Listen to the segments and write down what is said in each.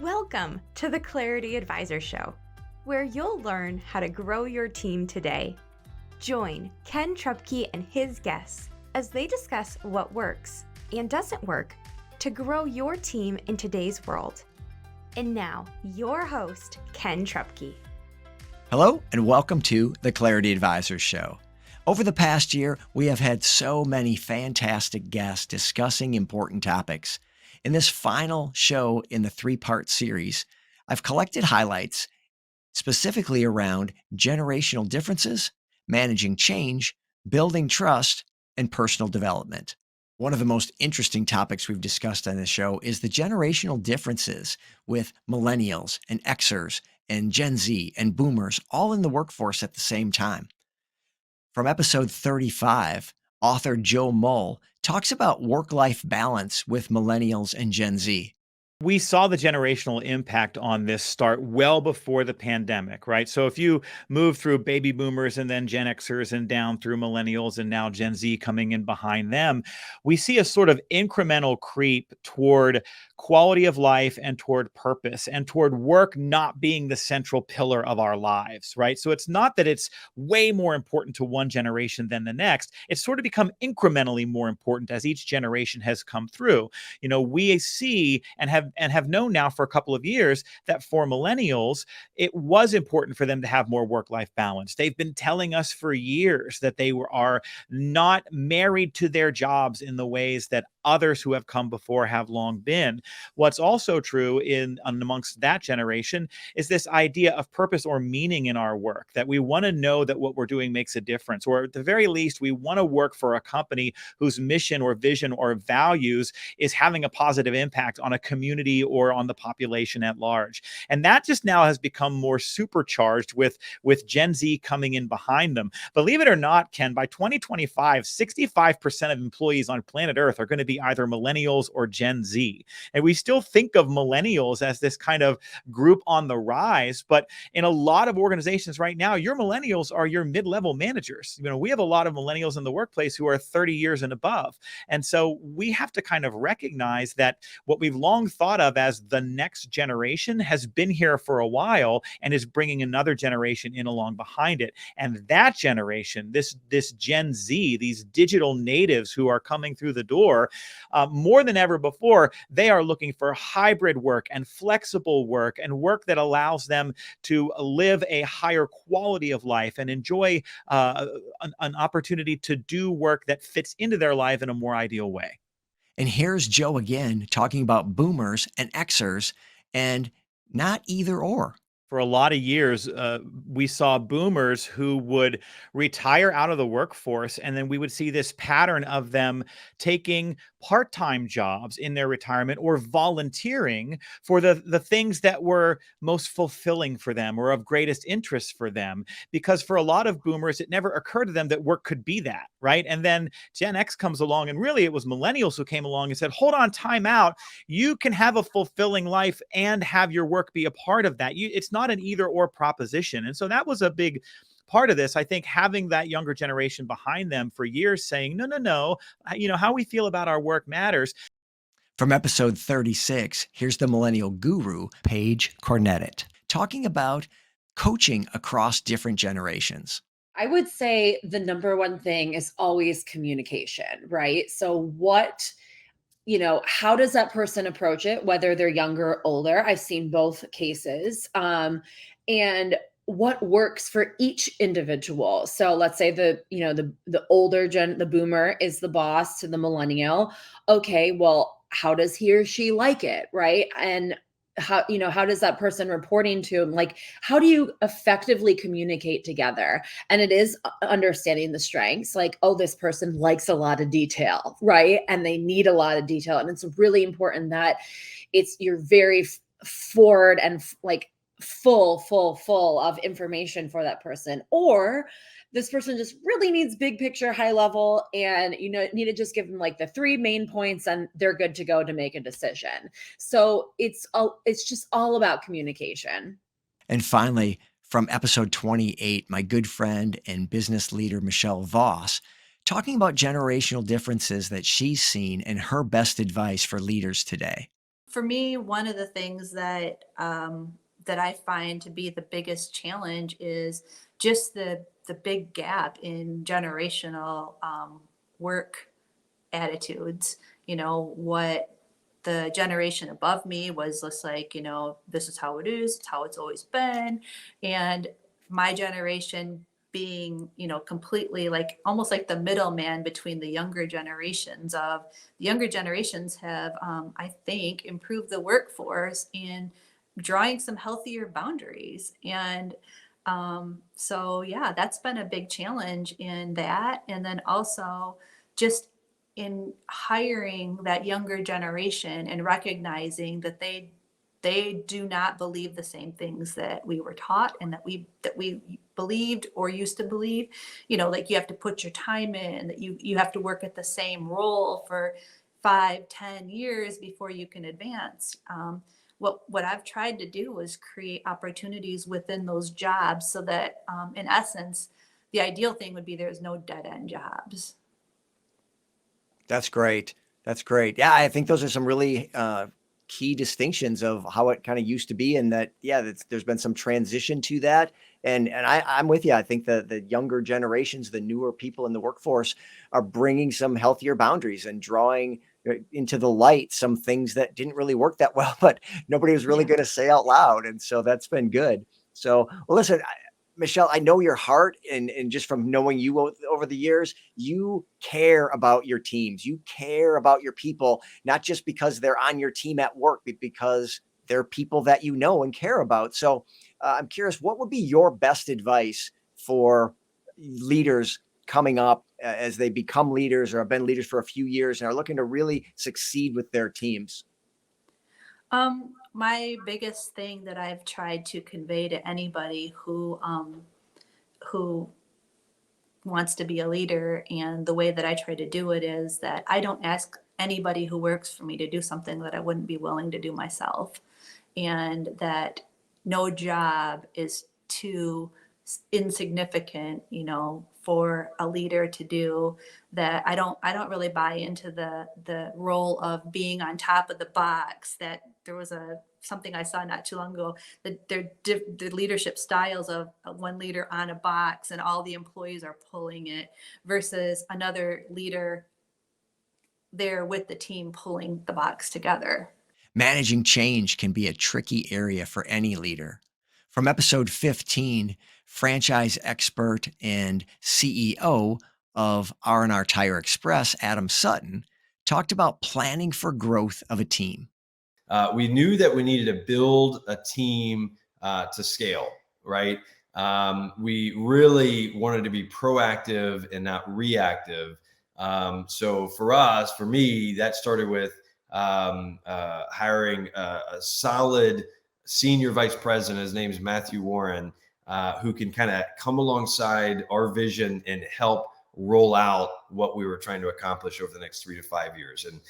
Welcome to the Clarity Advisor Show, where you'll learn how to grow your team today. Join Ken Trupke and his guests as they discuss what works and doesn't work to grow your team in today's world. And now, your host, Ken Trupke. Hello, and welcome to the Clarity Advisor Show. Over the past year, we have had so many fantastic guests discussing important topics. In this final show in the three-part series, I've collected highlights specifically around generational differences, managing change, building trust, and personal development. One of the most interesting topics we've discussed on this show is the generational differences with millennials and Xers and Gen Z and boomers all in the workforce at the same time. From episode 35, author Joe Mull talks about work-life balance with millennials and Gen Z. We saw the generational impact on this start well before the pandemic, right? So if you move through baby boomers and then Gen Xers and down through millennials and now Gen Z coming in behind them, we see a sort of incremental creep toward quality of life and toward purpose and toward work not being the central pillar of our lives, right? So it's not that it's way more important to one generation than the next. It's sort of become incrementally more important as each generation has come through. You know, we see and have known now for a couple of years that for millennials, it was important for them to have more work-life balance. They've been telling us for years that they are not married to their jobs in the ways that others who have come before have long been. What's also true amongst that generation is this idea of purpose or meaning in our work, that we want to know that what we're doing makes a difference, or at the very least, we want to work for a company whose mission or vision or values is having a positive impact on a community or on the population at large. And that just now has become more supercharged with Gen Z coming in behind them. Believe it or not, Ken, by 2025, 65% of employees on planet Earth are going to be either millennials or Gen Z. And we still think of millennials as this kind of group on the rise, but in a lot of organizations right now, your millennials are your mid-level managers. You know, we have a lot of millennials in the workplace who are 30 years and above. And so we have to kind of recognize that what we've long thought of as the next generation has been here for a while and is bringing another generation in along behind it. And that generation, this Gen Z, these digital natives who are coming through the door, more than ever before, they are looking for hybrid work and flexible work and work that allows them to live a higher quality of life and enjoy an opportunity to do work that fits into their life in a more ideal way. And here's Joe again talking about boomers and Xers and not either or. For a lot of years, we saw boomers who would retire out of the workforce, and then we would see this pattern of them taking part-time jobs in their retirement or volunteering for the things that were most fulfilling for them or of greatest interest for them. Because for a lot of boomers, it never occurred to them that work could be that, right? And then Gen X comes along, and really it was millennials who came along and said, hold on, time out. You can have a fulfilling life and have your work be a part of that. It's not an either or proposition. And so that was a big part of this. I think having that younger generation behind them for years saying, no, you know, how we feel about our work matters. From episode 36, here's the millennial guru, Paige Cornetet, talking about coaching across different generations. I would say the number one thing is always communication, right? So how does that person approach it, whether they're younger or older? I've seen both cases. And what works for each individual. So let's say the older the boomer is the boss to the millennial. Okay, well, how does he or she like it, right? And how does that person reporting to him, like, how do you effectively communicate together? And it is understanding the strengths, like, oh, this person likes a lot of detail, right? And they need a lot of detail. And it's really important that you're very forward and like full of information for that person. Or this person just really needs big picture, high level, and need to just give them like the 3 main points and they're good to go to make a decision. So it's just all about communication. And finally, from episode 28, my good friend and business leader, Michelle Voss, talking about generational differences that she's seen and her best advice for leaders today. For me, one of the things that that I find to be the biggest challenge is just the big gap in generational work attitudes. You know, what the generation above me was just like, this is how it is, it's how it's always been. And my generation being, completely like almost like the middleman between the younger generations of the younger generations have, I think, improved the workforce in drawing some healthier boundaries. And so, yeah, that's been a big challenge in that. And then also just in hiring that younger generation and recognizing that they do not believe the same things that we were taught and that we believed or used to believe. Like you have to put your time in, that you have to work at the same role for 5-10 years before you can advance. What I've tried to do is create opportunities within those jobs so that, in essence, the ideal thing would be there's no dead end jobs. That's great. That's great. Yeah, I think those are some really key distinctions of how it kind of used to be, and that, there's been some transition to that. And I'm with you. I think the younger generations, the newer people in the workforce, are bringing some healthier boundaries and drawing into the light some things that didn't really work that well, but nobody was really Yeah. going to say out loud. And so that's been good. So, well, listen, Michelle, I know your heart, and just from knowing you over the years, you care about your teams. You care about your people, not just because they're on your team at work, but because they're people that you know and care about. So I'm curious, what would be your best advice for leaders coming up as they become leaders or have been leaders for a few years and are looking to really succeed with their teams? My biggest thing that I've tried to convey to anybody who wants to be a leader, and the way that I try to do it is that I don't ask anybody who works for me to do something that I wouldn't be willing to do myself, and that no job is too insignificant, for a leader to do. That I don't really buy into the role of being on top of the box. That there was something I saw not too long ago, that the leadership styles of one leader on a box and all the employees are pulling it, versus another leader there with the team pulling the box together. Managing change can be a tricky area for any leader. From episode 15, franchise expert and CEO of R&R Tire Express, Adam Sutton, talked about planning for growth of a team. We knew that we needed to build a team to scale, right? We really wanted to be proactive and not reactive. So for me, that started with hiring a solid senior vice president. His name is Matthew Warren, who can kind of come alongside our vision and help roll out what we were trying to accomplish over the next 3 to 5 years. And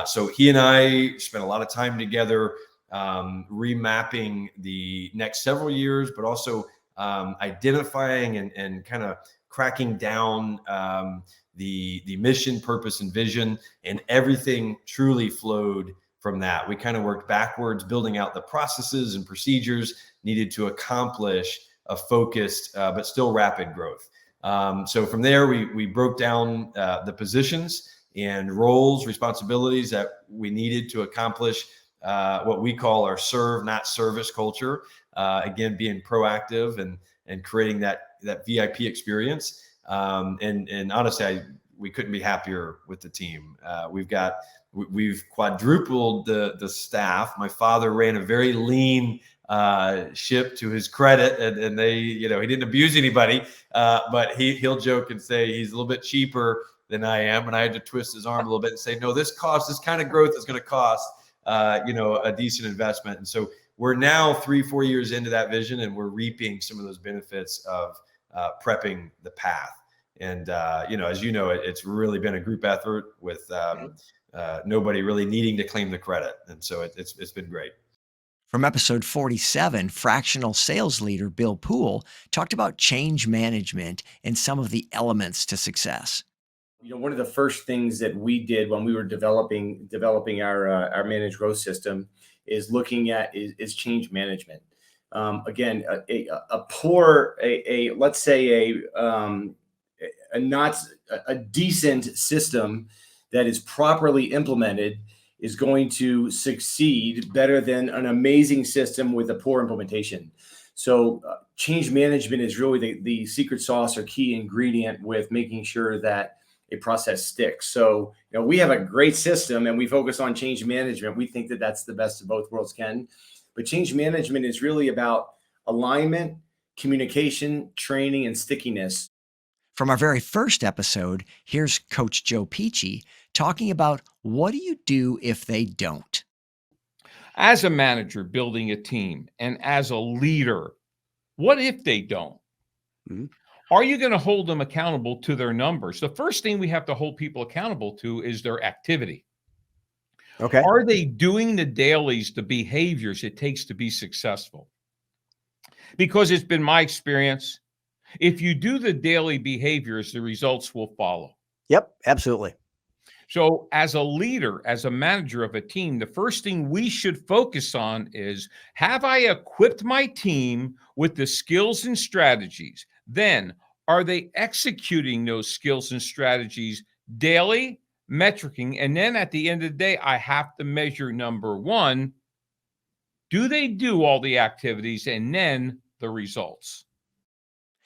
so he and I spent a lot of time together, remapping the next several years, but also identifying and kind of cracking down the mission, purpose, and vision, and everything truly flowed from that. We kind of worked backwards, building out the processes and procedures needed to accomplish a focused but still rapid growth. So from there, we broke down the positions and roles, responsibilities that we needed to accomplish what we call our serve, not service culture. Again, being proactive and creating that VIP experience. And honestly, we couldn't be happier with the team. We've quadrupled the staff. My father ran a very lean ship, to his credit, and they, he didn't abuse anybody, but he'll joke and say he's a little bit cheaper than I am, and I had to twist his arm a little bit and say, no, this kind of growth is going to cost a decent investment. And so we're now 3-4 years into that vision, and we're reaping some of those benefits of prepping the path. And as you know, it's really been a group effort with nobody really needing to claim the credit, and so it's been great. From episode 47, fractional sales leader Bill Poole talked about change management and some of the elements to success. One of the first things that we did when we were developing our managed growth system is looking at is change management. Again, let's say a decent system that is properly implemented is going to succeed better than an amazing system with a poor implementation. So change management is really the secret sauce or key ingredient with making sure that a process sticks. So, we have a great system and we focus on change management. We think that that's the best of both worlds, Ken. But change management is really about alignment, communication, training, and stickiness. From our very first episode, here's Coach Joe Pici talking about what do you do if they don't? As a manager building a team and as a leader, what if they don't? Mm-hmm. Are you going to hold them accountable to their numbers? The first thing we have to hold people accountable to is their activity. Okay. Are they doing the dailies, the behaviors it takes to be successful? Because it's been my experience, if you do the daily behaviors, the results will follow. Yep, absolutely. So as a leader, as a manager of a team, the first thing we should focus on is, have I equipped my team with the skills and strategies? Then, are they executing those skills and strategies daily, metricing? And then at the end of the day, I have to measure number one, do they do all the activities, and then the results?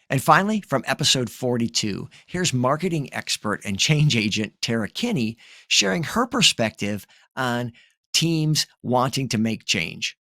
And finally, from episode 42, here's marketing expert and change agent Tara Kinney sharing her perspective on teams wanting to make change.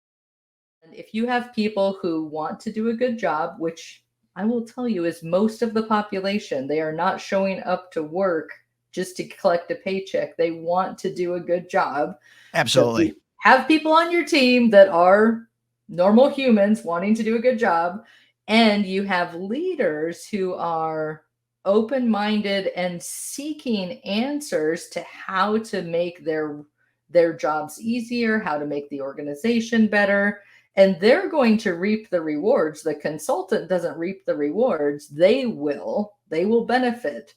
And if you have people who want to do a good job, which I will tell you is most of the population, they are not showing up to work just to collect a paycheck. They want to do a good job. Absolutely. So have people on your team that are normal humans wanting to do a good job. And you have leaders who are open-minded and seeking answers to how to make their jobs easier, how to make the organization better. And they're going to reap the rewards. The consultant doesn't reap the rewards. They will benefit.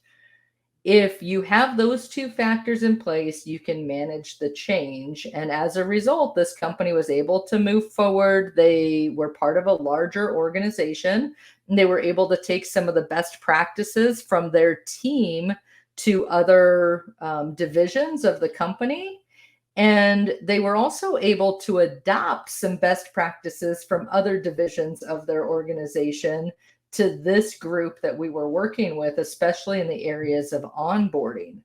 If you have those two factors in place, you can manage the change. And as a result, this company was able to move forward. They were part of a larger organization, and they were able to take some of the best practices from their team to other divisions of the company. And they were also able to adopt some best practices from other divisions of their organization to this group that we were working with, especially in the areas of onboarding.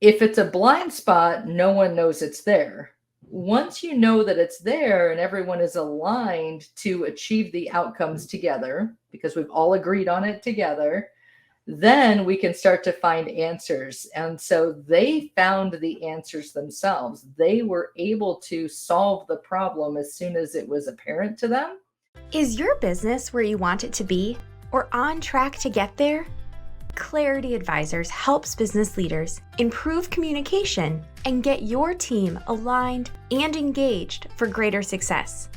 If it's a blind spot, no one knows it's there. Once you know that it's there and everyone is aligned to achieve the outcomes together, because we've all agreed on it together, then we can start to find answers. And so they found the answers themselves. They were able to solve the problem as soon as it was apparent to them. Is your business where you want it to be or on track to get there? Clarity Advisors helps business leaders improve communication and get your team aligned and engaged for greater success.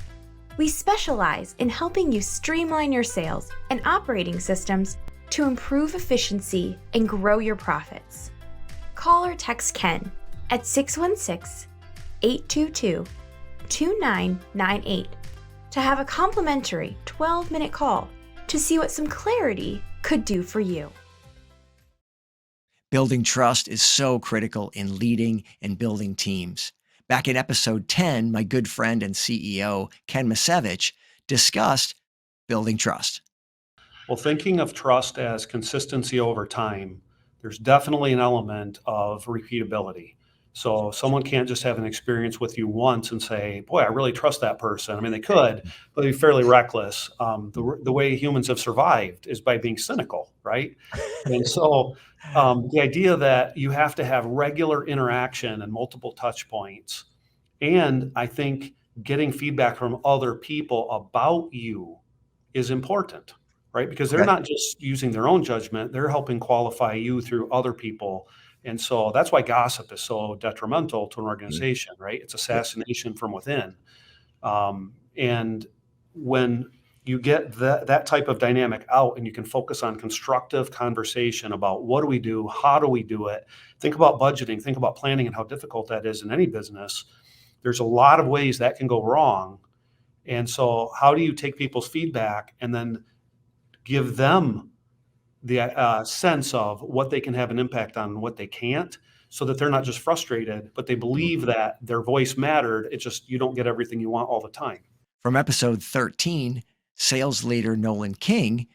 We specialize in helping you streamline your sales and operating systems to improve efficiency and grow your profits. Call or text Ken at 616-822-2998 to have a complimentary 12-minute call to see what some clarity could do for you. Building trust is so critical in leading and building teams. Back in episode 10, my good friend and CEO, Ken Misiewicz, discussed building trust. Well, thinking of trust as consistency over time, there's definitely an element of repeatability. So someone can't just have an experience with you once and say, boy, I really trust that person. I mean, they could, but they'd be fairly reckless. The way humans have survived is by being cynical, right? And so the idea that you have to have regular interaction and multiple touch points, and I think getting feedback from other people about you is important, right? Because they're not just using their own judgment, they're helping qualify you through other people. And so that's why gossip is so detrimental to an organization, right? It's assassination from within. And when you get that type of dynamic out, and you can focus on constructive conversation about what do we do, how do we do it. Think about budgeting, think about planning, and how difficult that is in any business. There's a lot of ways that can go wrong. And so how do you take people's feedback and then give them the sense of what they can have an impact on and what they can't, so that they're not just frustrated, but they believe that their voice mattered. It's just you don't get everything you want all the time. From episode 13, sales leader Nolan King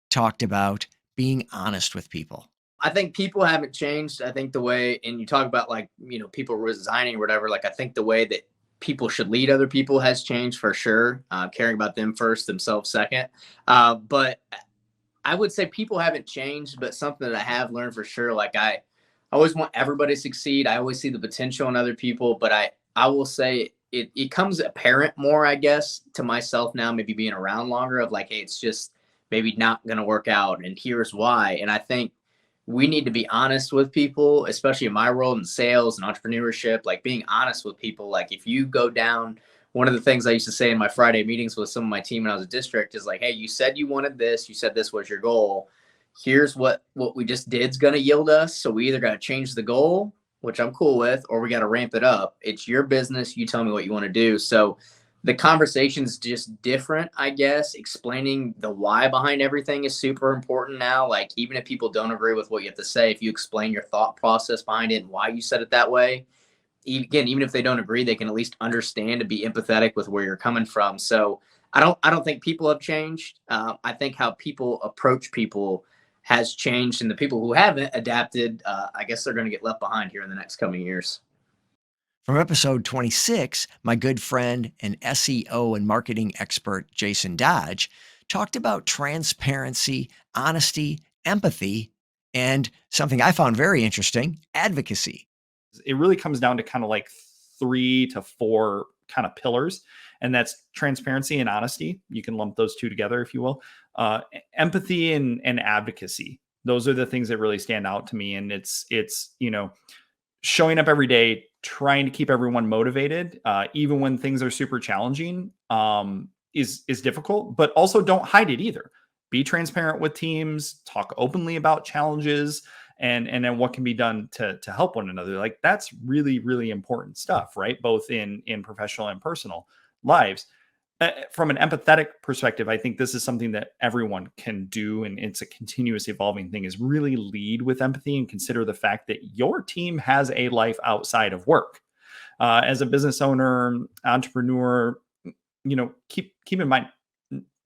talked about being honest with people. I think people haven't changed. I think the way, and you talk about like, people resigning or whatever, like I think the way that people should lead other people has changed for sure. Caring about them first, themselves second. But I would say people haven't changed, but something that I have learned for sure, like I always want everybody to succeed. I always see the potential in other people, but I will say it comes apparent more, I guess, to myself now, maybe being around longer, of like, hey, it's just maybe not going to work out, and here's why. And I think we need to be honest with people, especially in my role in sales and entrepreneurship, like being honest with people. Like if you go down, one of the things I used to say in my Friday meetings with some of my team when I was a district is like, hey, you said you wanted this, you said this was your goal. Here's what we just did is going to yield us. So we either got to change the goal, which I'm cool with, or we got to ramp it up. It's your business. You tell me what you want to do. So the conversation's just different, I guess. Explaining the why behind everything is super important now. Like, even if people don't agree with what you have to say, if you explain your thought process behind it and why you said it that way, again, even if they don't agree, they can at least understand and be empathetic with where you're coming from. So I don't think people have changed. I think how people approach people has changed, and the people who haven't adapted, I guess they're going to get left behind here in the next coming years. From episode 26, my good friend and SEO and marketing expert Jason Dodge talked about transparency, honesty, empathy, and something I found very interesting, advocacy. It really comes down to kind of like 3 to 4 kind of pillars, and that's transparency and honesty. You can lump those two together, if you will. Empathy and advocacy. Those are the things that really stand out to me. And it's showing up every day, trying to keep everyone motivated, even when things are super challenging, is difficult, but also don't hide it either. Be transparent with teams, talk openly about challenges, and then what can be done to help one another. Like, that's really, really important stuff, right? Both in professional and personal lives. From an empathetic perspective, I think this is something that everyone can do, and it's a continuous evolving thing, is really lead with empathy and consider the fact that your team has a life outside of work. As a business owner, entrepreneur, keep in mind,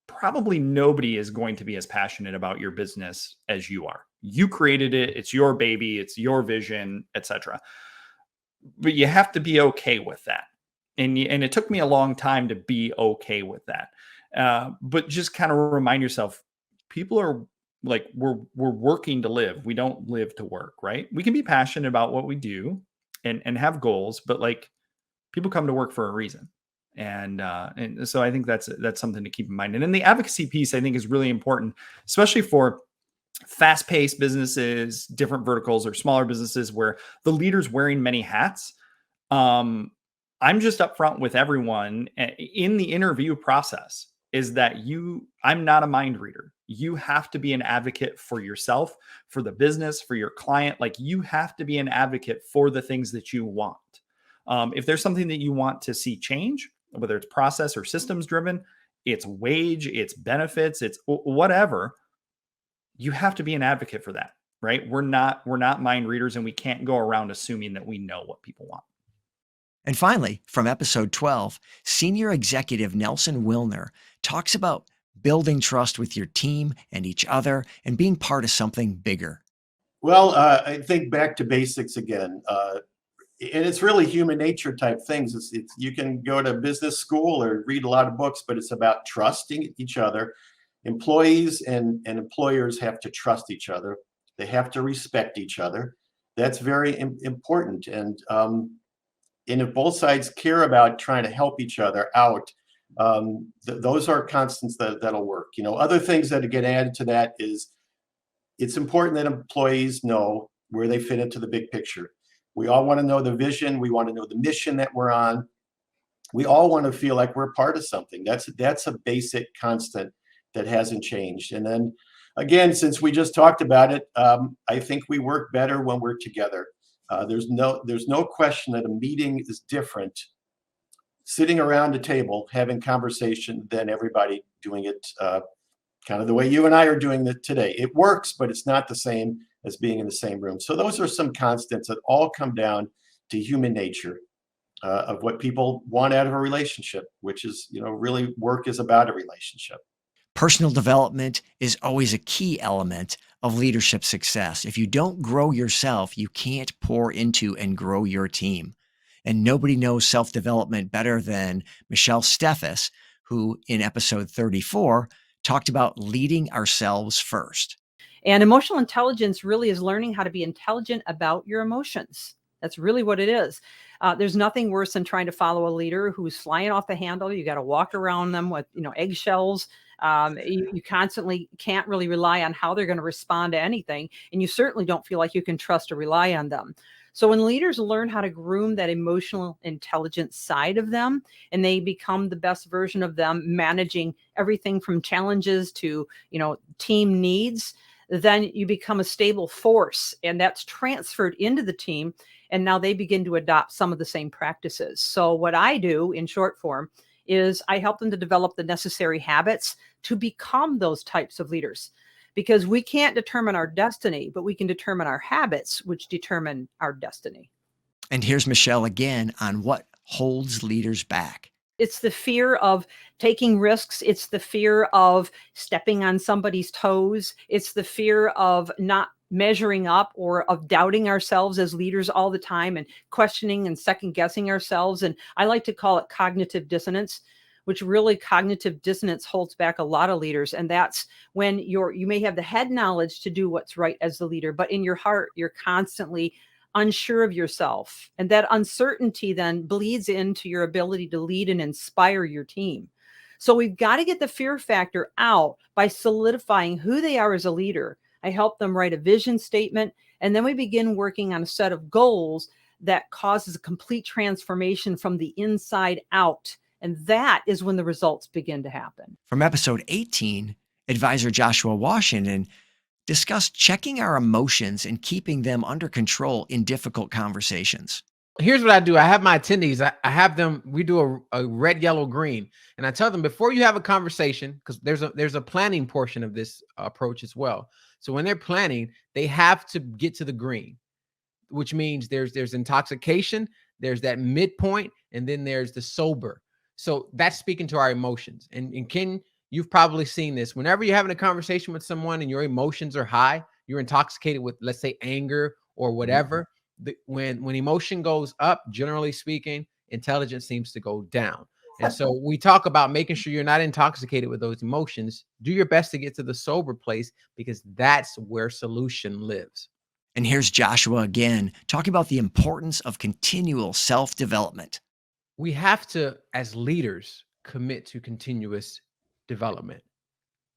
probably nobody is going to be as passionate about your business as you are. You created it. It's your baby. It's your vision, etc. But you have to be okay with that. And it took me a long time to be okay with that. But just kind of remind yourself, people are like, we're working to live. We don't live to work, right? We can be passionate about what we do and have goals, but like, people come to work for a reason. And so I think that's something to keep in mind. And then the advocacy piece, I think, is really important, especially for fast-paced businesses, different verticals, or smaller businesses where the leader's wearing many hats. I'm just upfront with everyone in the interview process is that I'm not a mind reader. You have to be an advocate for yourself, for the business, for your client. Like, you have to be an advocate for the things that you want. If there's something that you want to see change, whether it's process or systems driven, it's wage, it's benefits, it's whatever, you have to be an advocate for that, right? We're not mind readers, and we can't go around assuming that we know what people want. And finally, from episode 12, senior executive Nelson Wilner talks about building trust with your team and each other and being part of something bigger. Well, I think back to basics again. And it's really human nature type things. It's you can go to business school or read a lot of books, but it's about trusting each other. Employees and employers have to trust each other. They have to respect each other. That's very important. And if both sides care about trying to help each other out, those are constants that'll work. Other things that get added to that is it's important that employees know where they fit into the big picture. We all want to know the vision. We want to know the mission that we're on. we all want to feel like we're part of something. That's a basic constant that hasn't changed. And then again, since we just talked about it, I think we work better when we're together. There's no question that a meeting is different sitting around a table having conversation than everybody doing it kind of the way you and I are doing it today. It works, but it's not the same as being in the same room. So those are some constants that all come down to human nature of what people want out of a relationship, which is, really work is about a relationship. Personal development is always a key element of leadership success. If you don't grow yourself, you can't pour into and grow your team. And nobody knows self-development better than Michelle Steffes, who in episode 34 talked about leading ourselves first. And emotional intelligence really is learning how to be intelligent about your emotions. That's really what it is. There's nothing worse than trying to follow a leader who's flying off the handle. You got to walk around them with, eggshells. You constantly can't really rely on how they're going to respond to anything. And you certainly don't feel like you can trust or rely on them. So when leaders learn how to groom that emotional intelligence side of them, and they become the best version of them, managing everything from challenges to, team needs, then you become a stable force, and that's transferred into the team. And now they begin to adopt some of the same practices. So what I do in short form is I help them to develop the necessary habits to become those types of leaders. Because we can't determine our destiny, but we can determine our habits, which determine our destiny. And here's Michelle again on what holds leaders back. It's the fear of taking risks. It's the fear of stepping on somebody's toes. It's the fear of not measuring up or of doubting ourselves as leaders all the time and questioning and second guessing ourselves. And I like to call it cognitive dissonance, which really cognitive dissonance holds back a lot of leaders. And that's when you may have the head knowledge to do what's right as the leader, but in your heart, you're constantly unsure of yourself. And that uncertainty then bleeds into your ability to lead and inspire your team. So we've got to get the fear factor out by solidifying who they are as a leader. I help them write a vision statement, and then we begin working on a set of goals that causes a complete transformation from the inside out. And that is when the results begin to happen. From episode 18, advisor Joshua Washington discussed checking our emotions and keeping them under control in difficult conversations. Here's what I do. I have my attendees, I have them, we do a red, yellow, green. And I tell them before you have a conversation, because there's a planning portion of this approach as well. So when they're planning, they have to get to the green, which means there's intoxication, there's that midpoint, and then there's the sober. So that's speaking to our emotions. And Ken, you've probably seen this. Whenever you're having a conversation with someone and your emotions are high, you're intoxicated with, let's say, anger or whatever. When emotion goes up, generally speaking, intelligence seems to go down. And so we talk about making sure you're not intoxicated with those emotions. Do your best to get to the sober place, because that's where solution lives. And here's Joshua again, talking about the importance of continual self-development. We have to, as leaders, commit to continuous development,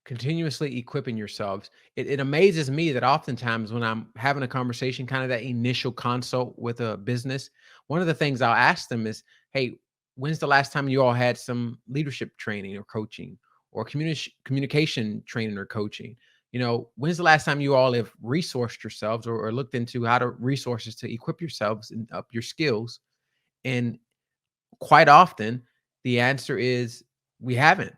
continuously equipping yourselves. It amazes me that oftentimes when I'm having a conversation, kind of that initial consult with a business, one of the things I'll ask them is, hey, when's the last time you all had some leadership training or coaching or communication training or coaching? When's the last time you all have resourced yourselves or looked into how to resources to equip yourselves and up your skills? And quite often the answer is we haven't.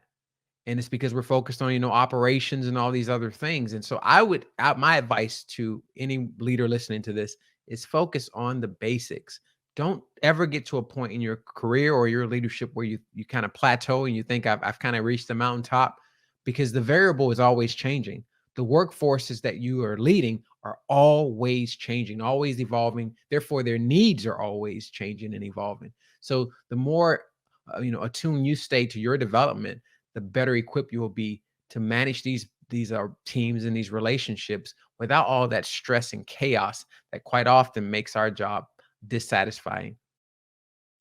And it's because we're focused on, operations and all these other things. And so my advice to any leader listening to this is focus on the basics. Don't ever get to a point in your career or your leadership where you kind of plateau and you think I've kind of reached the mountaintop, because the variable is always changing. The workforces that you are leading are always changing, always evolving. Therefore, their needs are always changing and evolving. So the more, attuned you stay to your development, the better equipped you will be to manage these teams and these relationships without all that stress and chaos that quite often makes our job dissatisfying.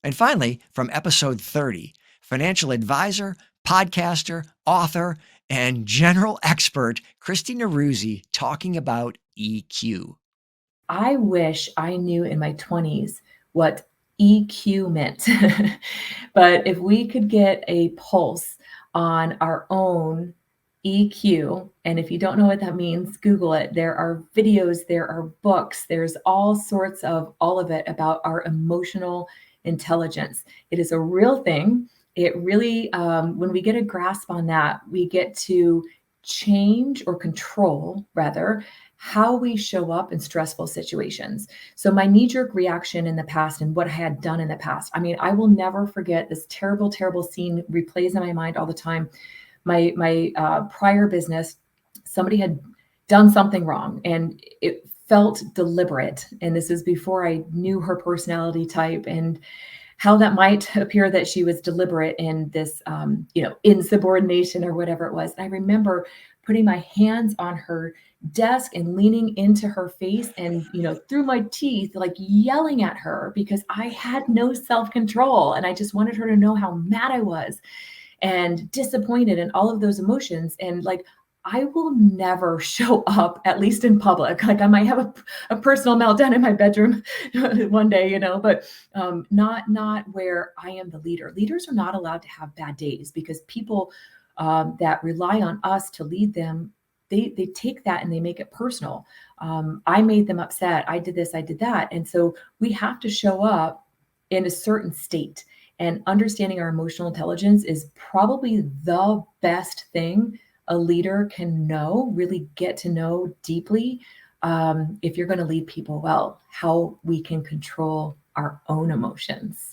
And finally, from episode 30, financial advisor, podcaster, author, and general expert Kristi Nowrouzi talking about EQ. I wish I knew in my 20s what EQ-ment. But if we could get a pulse on our own EQ, and if you don't know what that means, Google it. There are videos, there are books, there's all sorts of all of it about our emotional intelligence. It is a real thing. It really, when we get a grasp on that, we get to change or control, rather, how we show up in stressful situations. So my knee-jerk reaction in the past and what I had done in the past, I mean, I will never forget this terrible, terrible scene replays in my mind all the time. My prior business, somebody had done something wrong and it felt deliberate. And this is before I knew her personality type and how that might appear that she was deliberate in this, insubordination or whatever it was. And I remember putting my hands on her desk and leaning into her face and, through my teeth, like yelling at her because I had no self-control. And I just wanted her to know how mad I was and disappointed and all of those emotions. And like, I will never show up, at least in public. Like I might have a personal meltdown in my bedroom one day, but not where I am the leader. Leaders are not allowed to have bad days because people that rely on us to lead them, they take that and they make it personal. I made them upset. I did this, I did that. And so we have to show up in a certain state, and understanding our emotional intelligence is probably the best thing a leader can know, really get to know deeply, if you're going to lead people well, how we can control our own emotions.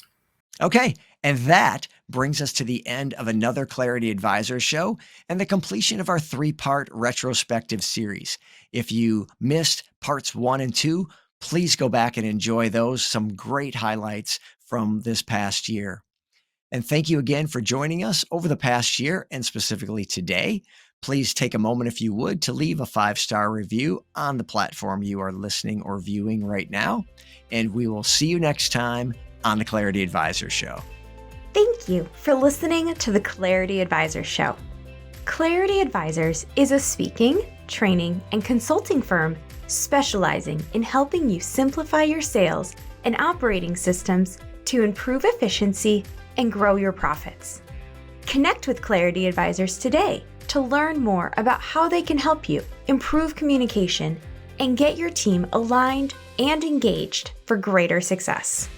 Okay, and that brings us to the end of another Clarity Advisor show and the completion of our 3-part retrospective series. If you missed parts 1 and 2, please go back and enjoy those. Some great highlights from this past year. And thank you again for joining us over the past year and specifically today. Please take a moment, if you would, to leave a 5-star review on the platform you are listening or viewing right now. And we will see you next time on the Clarity Advisor Show. Thank you for listening to the Clarity Advisor Show. Clarity Advisors is a speaking, training, and consulting firm specializing in helping you simplify your sales and operating systems to improve efficiency and grow your profits. Connect with Clarity Advisors today to learn more about how they can help you improve communication and get your team aligned and engaged for greater success.